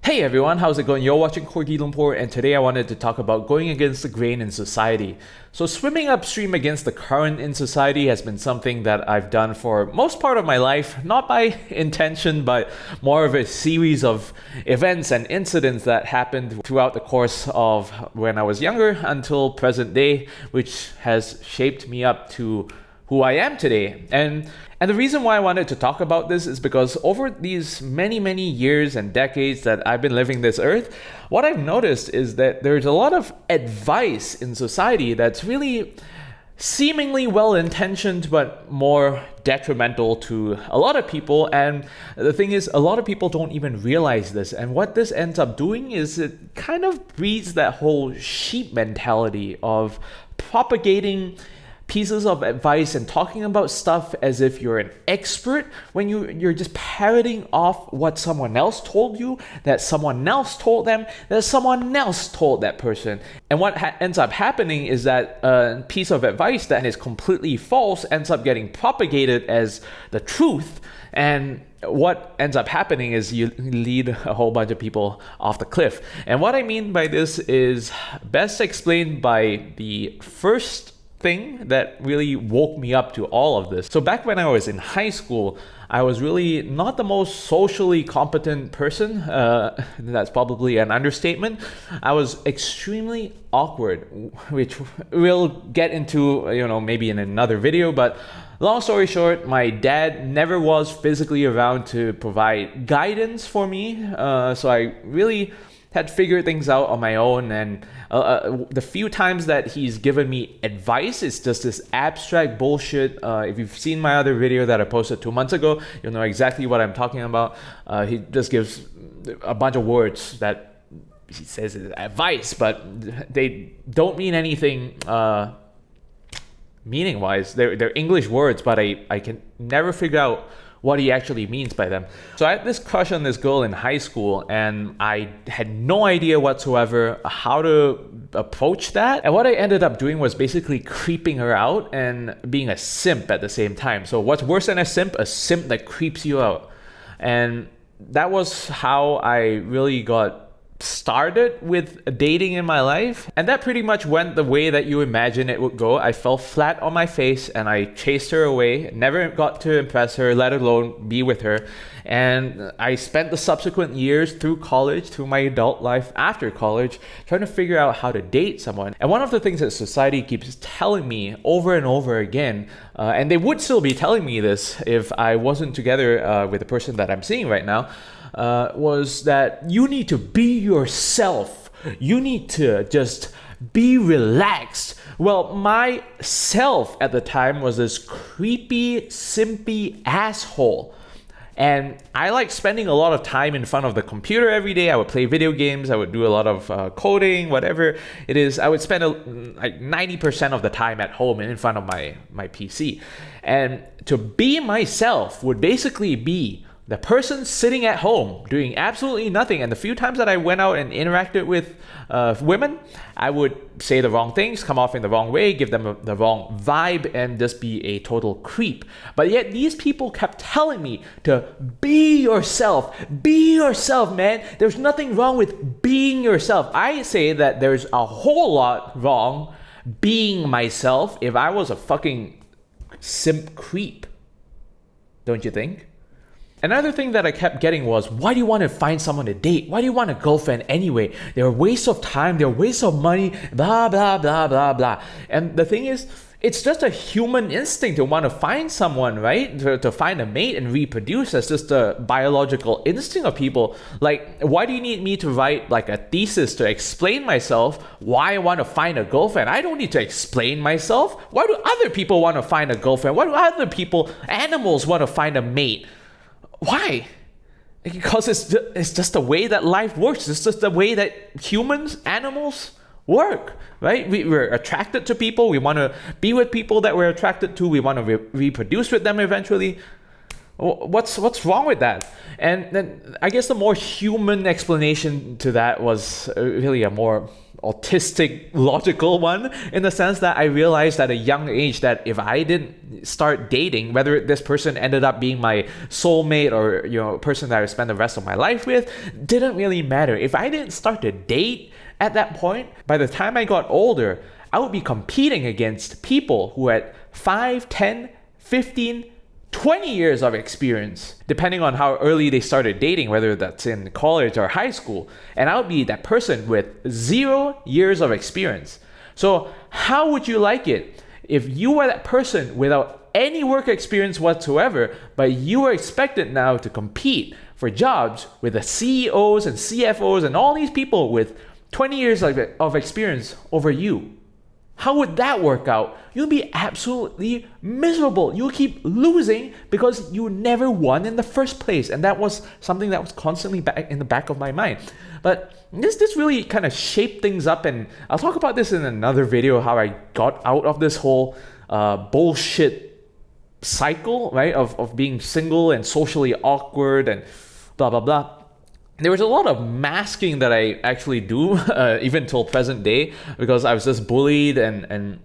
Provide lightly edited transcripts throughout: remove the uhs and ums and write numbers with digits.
Hey everyone, how's it going? You're watching Corgi Lumpur, and today I wanted to talk about going against the grain in society. So swimming upstream against the current in society has been something that I've done for most part of my life, not by intention, but more of a series of events and incidents that happened throughout the course of when I was younger until present day, which has shaped me up to who I am today. And the reason why I wanted to talk about this is because over these many years and decades that I've been living this earth, what I've noticed is that there's a lot of advice in society that's really seemingly well-intentioned but more detrimental to a lot of people. And the thing is, a lot of people don't even realize this. And what this ends up doing is it kind of breeds that whole sheep mentality of propagating pieces of advice and talking about stuff as if you're an expert when you're just parroting off what someone else told you, that someone else told them, that someone else told that person. And what ends up happening is that a piece of advice that is completely false ends up getting propagated as the truth. And what ends up happening is you lead a whole bunch of people off the cliff. And what I mean by this is best explained by the first thing that really woke me up to all of this. So back when I was in high school, I was really not the most socially competent person. That's probably an understatement. I was extremely awkward, which we'll get into, maybe in another video. But long story short, my dad never was physically around to provide guidance for me. So I really had figured things out on my own, and the few times that he's given me advice, it's just this abstract bullshit. If you've seen my other video that I posted 2 months ago, you'll know exactly what I'm talking about. He just gives a bunch of words that he says is advice, but they don't mean anything meaning-wise. They're English words, but I can never figure out what he actually means by them. So I had this crush on this girl in high school, and I had no idea whatsoever how to approach that. And what I ended up doing was basically creeping her out and being a simp at the same time. So what's worse than a simp? A simp that creeps you out. And that was how I really got started with dating in my life, and that pretty much went the way that you imagine it would go. I fell flat on my face and I chased her away, never got to impress her, let alone be with her. And I spent the subsequent years through college, through my adult life after college, trying to figure out how to date someone. And one of the things that society keeps telling me over and over again, and they would still be telling me this if I wasn't together with the person that I'm seeing right now, was that you need to be yourself. You need to just be relaxed. Well, my self at the time was this creepy, simpy asshole. And I like spending a lot of time in front of the computer every day. I would play video games. I would do a lot of coding, whatever it is. I would spend like 90% of the time at home and in front of my PC. And to be myself would basically be the person sitting at home doing absolutely nothing. And the few times that I went out and interacted with women, I would say the wrong things, come off in the wrong way, give them the wrong vibe, and just be a total creep. But yet these people kept telling me to be yourself. Be yourself, man. There's nothing wrong with being yourself. I say that there's a whole lot wrong being myself if I was a fucking simp creep. Don't you think? Another thing that I kept getting was, why do you want to find someone to date? Why do you want a girlfriend anyway? They're a waste of time, they're a waste of money, blah, blah, blah, blah, blah. And the thing is, it's just a human instinct to want to find someone, right? To find a mate and reproduce. That's just a biological instinct of people. Like, why do you need me to write like a thesis to explain myself why I want to find a girlfriend? I don't need to explain myself. Why do other people want to find a girlfriend? Why do other people, animals, want to find a mate? Why? Because it's just the way that life works. It's just the way that humans, animals work, right? We're attracted to people. We want to be with people that we're attracted to. We want to reproduce with them eventually. What's wrong with that? And then I guess the more human explanation to that was really a more autistic, logical one, in the sense that I realized at a young age that if I didn't start dating, whether this person ended up being my soulmate or a person that I would spend the rest of my life with, didn't really matter. If I didn't start to date at that point, by the time I got older, I would be competing against people who had 5, 10, 15, 20 years of experience, depending on how early they started dating, whether that's in college or high school. And I would be that person with 0 years of experience. So how would you like it if you were that person without any work experience whatsoever, but you were expected now to compete for jobs with the CEOs and CFOs and all these people with 20 years of experience over you? How would that work out? You'll be absolutely miserable. You'll keep losing because you never won in the first place. And that was something that was constantly back in the back of my mind. But this really kind of shaped things up. And I'll talk about this in another video, how I got out of this whole bullshit cycle, right? Of being single and socially awkward and blah, blah, blah. There was a lot of masking that I actually do, even till present day, because I was just bullied and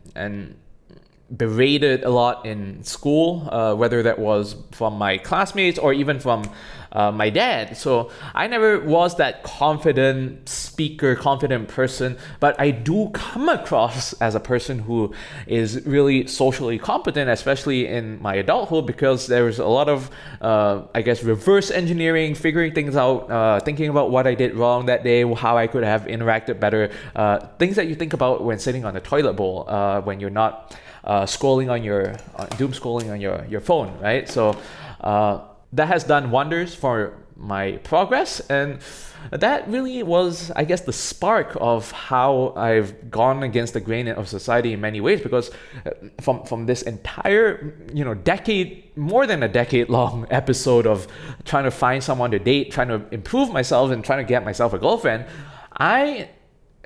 berated a lot in school, whether that was from my classmates or even from my dad. So I never was that confident speaker, confident person, but I do come across as a person who is really socially competent, especially in my adulthood, because there was a lot of, reverse engineering, figuring things out, thinking about what I did wrong that day, how I could have interacted better, things that you think about when sitting on the toilet bowl, when you're not scrolling on doom scrolling on your phone, right? So that has done wonders for my progress, and that really was, I guess, the spark of how I've gone against the grain of society in many ways, because from this entire decade, more than a decade long episode of trying to find someone to date, trying to improve myself and trying to get myself a girlfriend, I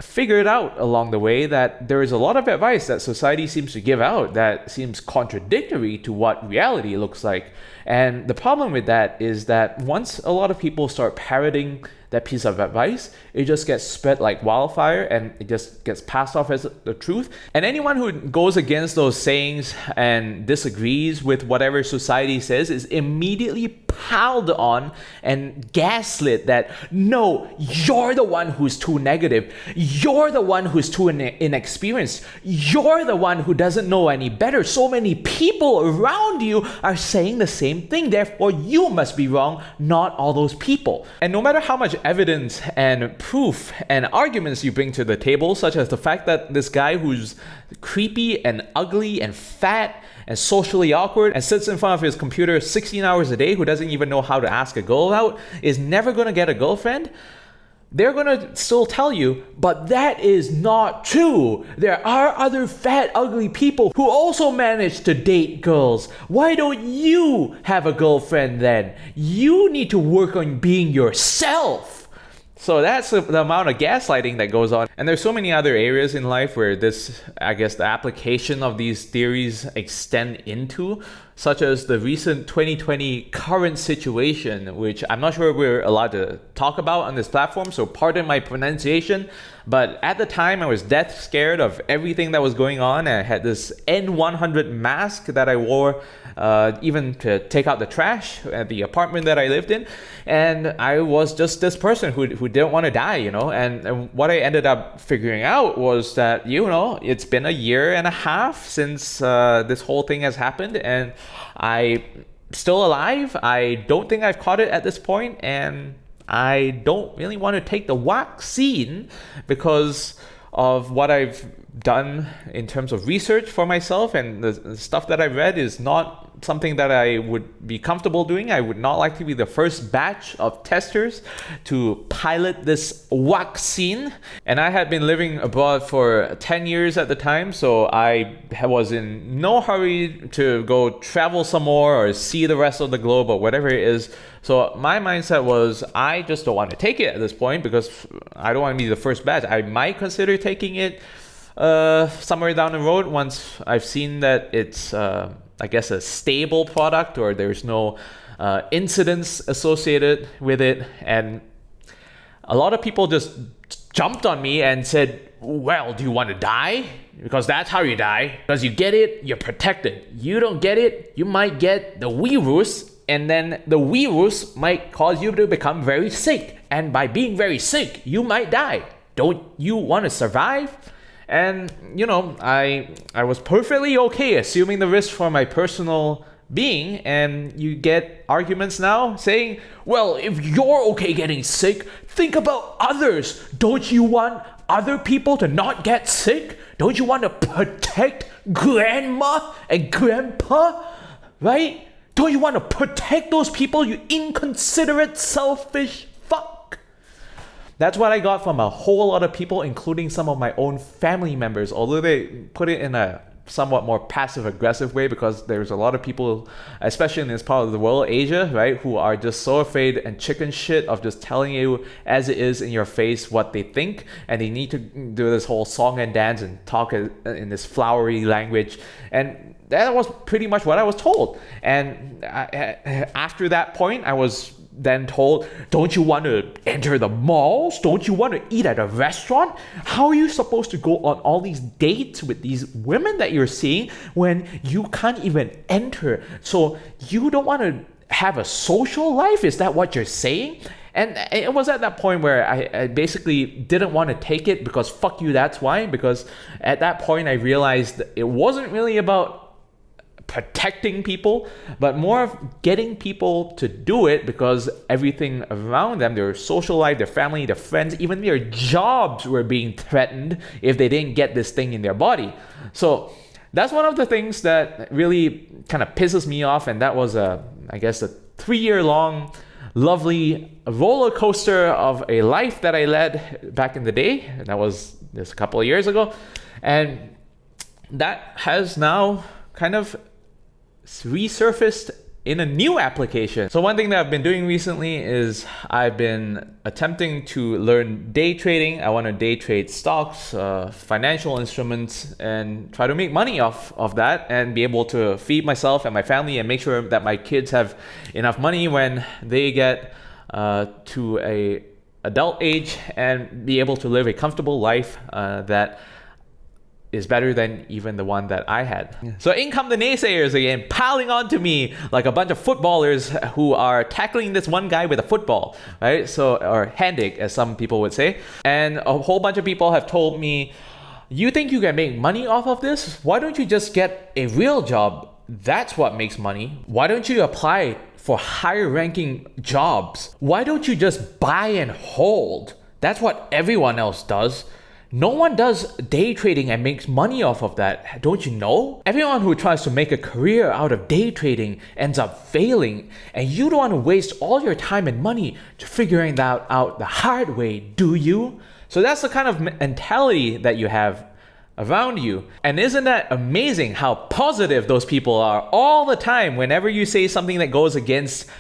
figured out along the way that there is a lot of advice that society seems to give out that seems contradictory to what reality looks like. And the problem with that is that once a lot of people start parroting that piece of advice, it just gets spread like wildfire and it just gets passed off as the truth. And anyone who goes against those sayings and disagrees with whatever society says is immediately piled on and gaslit that, no, you're the one who's too negative. You're the one who's too inexperienced. You're the one who doesn't know any better. So many people around you are saying the same thing. Therefore, you must be wrong, not all those people. And no matter how much evidence and proof and arguments you bring to the table, such as the fact that this guy who's creepy and ugly and fat and socially awkward and sits in front of his computer 16 hours a day, who doesn't even know how to ask a girl out, is never going to get a girlfriend, they're going to still tell you, but that is not true. There are other fat, ugly people who also manage to date girls. Why don't you have a girlfriend then? You need to work on being yourself. So that's the amount of gaslighting that goes on. And there's so many other areas in life where this, I guess, the application of these theories extend into, such as the recent 2020 current situation, which I'm not sure we're allowed to talk about on this platform, so pardon my pronunciation. But at the time, I was death scared of everything that was going on. And I had this N100 mask that I wore even to take out the trash at the apartment that I lived in. And I was just this person who didn't want to die, And what I ended up figuring out was that, it's been a year and a half since this whole thing has happened. And I'm still alive. I don't think I've caught it at this point, and I don't really want to take the vaccine because of what I've done in terms of research for myself, and the stuff that I've read is not something that I would be comfortable doing. I would not like to be the first batch of testers to pilot this vaccine. And I had been living abroad for 10 years at the time, so I was in no hurry to go travel some more or see the rest of the globe or whatever it is. So my mindset was, I just don't want to take it at this point because I don't want to be the first batch. I might consider taking it somewhere down the road once I've seen that it's a stable product, or there's no incidents associated with it. And a lot of people just jumped on me and said, well, do you want to die? Because that's how you die. Because you get it, you're protected. You don't get it, you might get the virus, and then the virus might cause you to become very sick. And by being very sick, you might die. Don't you want to survive? And, I was perfectly okay assuming the risk for my personal being, and you get arguments now saying, well, if you're okay getting sick, think about others. Don't you want other people to not get sick? Don't you want to protect grandma and grandpa, right? Don't you want to protect those people, you inconsiderate, selfish fuck? That's what I got from a whole lot of people, including some of my own family members, although they put it in a somewhat more passive-aggressive way, because there's a lot of people, especially in this part of the world, Asia, right, who are just so afraid and chicken shit of just telling you as it is in your face what they think, and they need to do this whole song and dance and talk in this flowery language. And that was pretty much what I was told. And after that point, I was then told, don't you want to enter the malls? Don't you want to eat at a restaurant? How are you supposed to go on all these dates with these women that you're seeing when you can't even enter? So you don't want to have a social life? Is that what you're saying? And it was at that point where I basically didn't want to take it, because fuck you, that's why. Because at that point I realized it wasn't really about protecting people, but more of getting people to do it because everything around them, their social life, their family, their friends, even their jobs were being threatened if they didn't get this thing in their body. So that's one of the things that really kind of pisses me off. And that was a 3-year long lovely roller coaster of a life that I led back in the day. And that was just a couple of years ago. And that has now kind of resurfaced in a new application. So one thing that I've been doing recently is I've been attempting to learn day trading. I want to day trade stocks, financial instruments, and try to make money off of that and be able to feed myself and my family and make sure that my kids have enough money when they get to a adult age and be able to live a comfortable life that is better than even the one that I had. So in come the naysayers again, piling onto me like a bunch of footballers who are tackling this one guy with a football, right? So, or handic, as some people would say. And a whole bunch of people have told me, you think you can make money off of this? Why don't you just get a real job? That's what makes money. Why don't you apply for higher ranking jobs? Why don't you just buy and hold? That's what everyone else does. No one does day trading and makes money off of that, don't you know? Everyone who tries to make a career out of day trading ends up failing, and you don't want to waste all your time and money to figuring that out the hard way, do you? So that's the kind of mentality that you have around you. And isn't that amazing how positive those people are all the time whenever you say something that goes against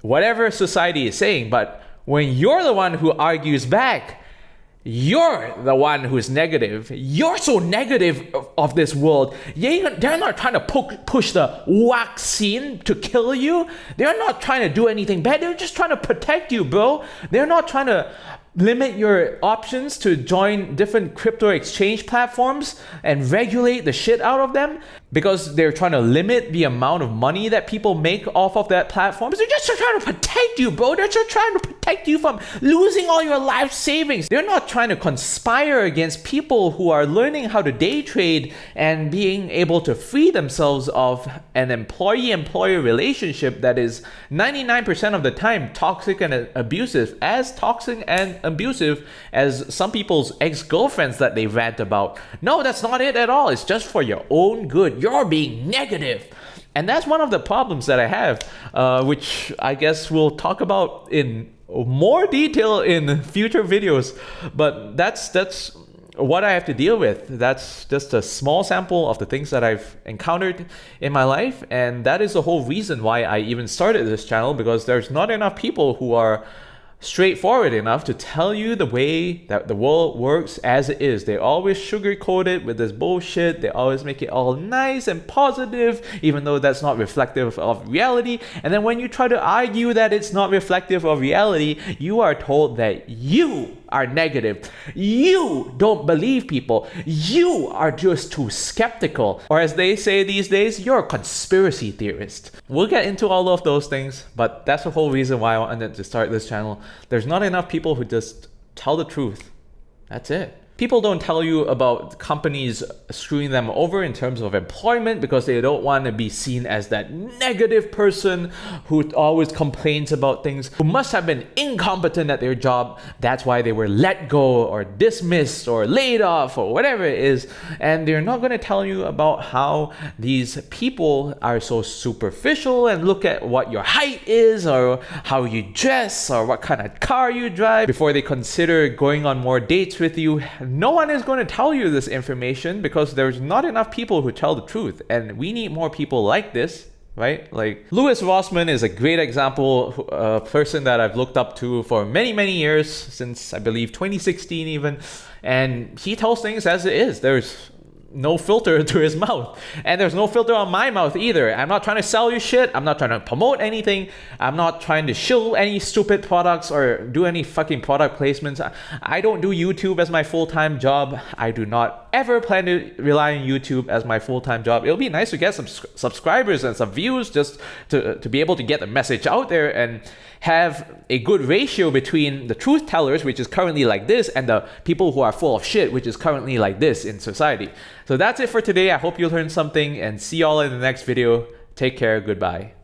whatever society is saying? But when you're the one who argues back, you're the one who's negative. You're so negative of this world. They're not trying to push the vaccine to kill you. They're not trying to do anything bad. They're just trying to protect you, bro. They're not trying to limit your options to join different crypto exchange platforms and regulate the shit out of them because they're trying to limit the amount of money that people make off of that platform. They're just trying to protect you, bro. They're just trying to protect you from losing all your life savings. They're not trying to conspire against people who are learning how to day trade and being able to free themselves of an employee-employer relationship that is 99% of the time toxic and abusive, as toxic and abusive as some people's ex-girlfriends that they rant about. No, that's not it at all. It's just for your own good. You're being negative. And that's one of the problems that I have, which I guess we'll talk about in more detail in future videos. But that's what I have to deal with. That's just a small sample of the things that I've encountered in my life. And that is the whole reason why I even started this channel, because there's not enough people who are straightforward enough to tell you the way that the world works as it is. They always sugarcoat it with this bullshit. They always make it all nice and positive, even though that's not reflective of reality. And then when you try to argue that it's not reflective of reality, you are told that you are negative. You don't believe people. You are just too skeptical. Or as they say these days, you're a conspiracy theorist. We'll get into all of those things, but that's the whole reason why I wanted to start this channel. There's not enough people who just tell the truth. That's it. People don't tell you about companies screwing them over in terms of employment because they don't want to be seen as that negative person who always complains about things, who must have been incompetent at their job. That's why they were let go or dismissed or laid off or whatever it is. And they're not going to tell you about how these people are so superficial and look at what your height is or how you dress or what kind of car you drive before they consider going on more dates with you. No one is going to tell you this information because there's not enough people who tell the truth, and we need more people like this, right? Like Louis Rossmann is a great example, a person that I've looked up to for many, many years, since I believe 2016 even, and he tells things as it is. There's no filter to his mouth, and there's no filter on my mouth either. I'm not trying to sell you shit. I'm not trying to promote anything. I'm not trying to shill any stupid products or do any fucking product placements. I don't do YouTube as my full-time job. I do not ever plan to rely on YouTube as my full-time job. It'll be nice to get some subscribers and some views just to be able to get the message out there and have a good ratio between the truth tellers, which is currently like this, and the people who are full of shit, which is currently like this in society. So that's it for today. I hope you learned something, and see y'all in the next video. Take care. Goodbye.